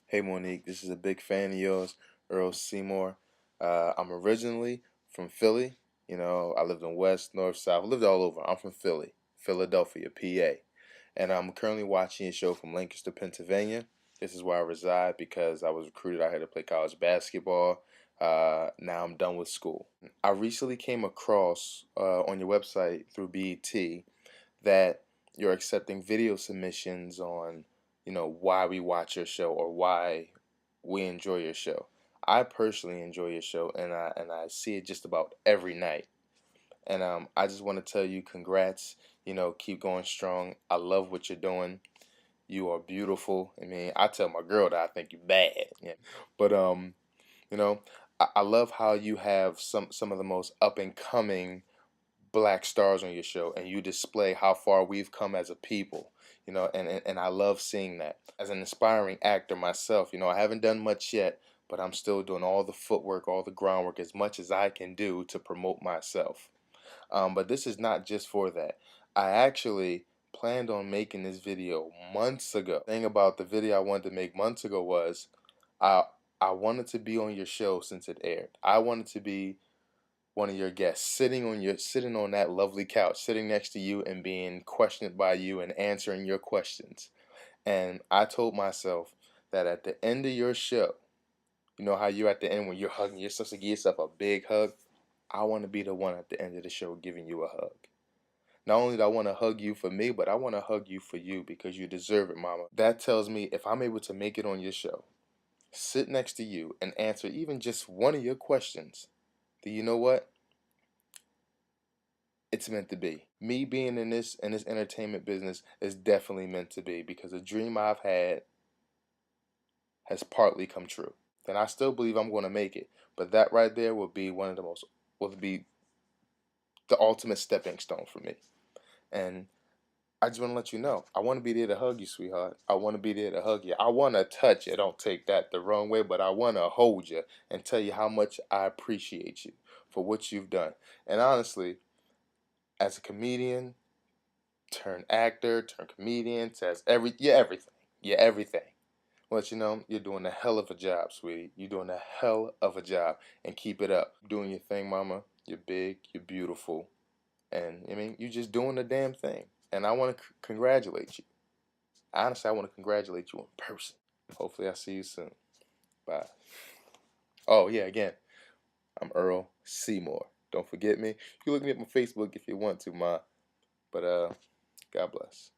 Hey Monique, this is a big fan of yours, Earl Seymour. I'm originally from Philly. I lived in West, North, South. I lived all over. I'm from Philly, Philadelphia, PA. And I'm currently watching a show from Lancaster, Pennsylvania. This is where I reside because I was recruited out here to play college basketball. Now I'm done with school. I recently came across on your website through BET that you're accepting video submissions on, why we watch your show or why we enjoy your show. I personally enjoy your show, and I see it just about every night. And I just want to tell you, congrats. Keep going strong. I love what you're doing. You are beautiful. I mean, I tell my girl that I think you're bad. Yeah. But you know, I love how you have some of the most up and coming black stars on your show, and you display how far we've come as a people. And I love seeing that. As an inspiring actor myself, I haven't done much yet, but I'm still doing all the footwork, all the groundwork, as much as I can do to promote myself. But this is not just for that. I actually planned on making this video months ago. The thing about the video I wanted to make months ago was I I wanted to be on your show since it aired. I wanted to be one of your guests, sitting on that lovely couch, sitting next to you and being questioned by you and answering your questions. And I told myself that at the end of your show, you know how you're at the end when you're hugging, you're supposed to give yourself a big hug. I want to be the one at the end of the show giving you a hug. Not only do I want to hug you for me, but I want to hug you for you because you deserve it, mama. That tells me if I'm able to make it on your show, sit next to you and answer even just one of your questions, then you know what? It's meant to be. Me being in this entertainment business is definitely meant to be because a dream I've had has partly come true. And I still believe I'm going to make it, but that right there will be will be the ultimate stepping stone for me. And I just want to let you know, I want to be there to hug you, sweetheart. I want to be there to hug you. I want to touch you. Don't take that the wrong way, but I want to hold you and tell you how much I appreciate you for what you've done. And honestly, as a comedian, turn actor, turn comedian, says you're everything. You're everything. Let you know you're doing a hell of a job, sweetie. You're doing a hell of a job, and keep it up. Doing your thing, mama. You're big. You're beautiful, and I mean, you're just doing the damn thing. And I want to congratulate you. Honestly, I want to congratulate you in person. Hopefully, I see you soon. Bye. Oh yeah, again, I'm Earl Seymour. Don't forget me. You can look me up on Facebook if you want to, ma. But God bless.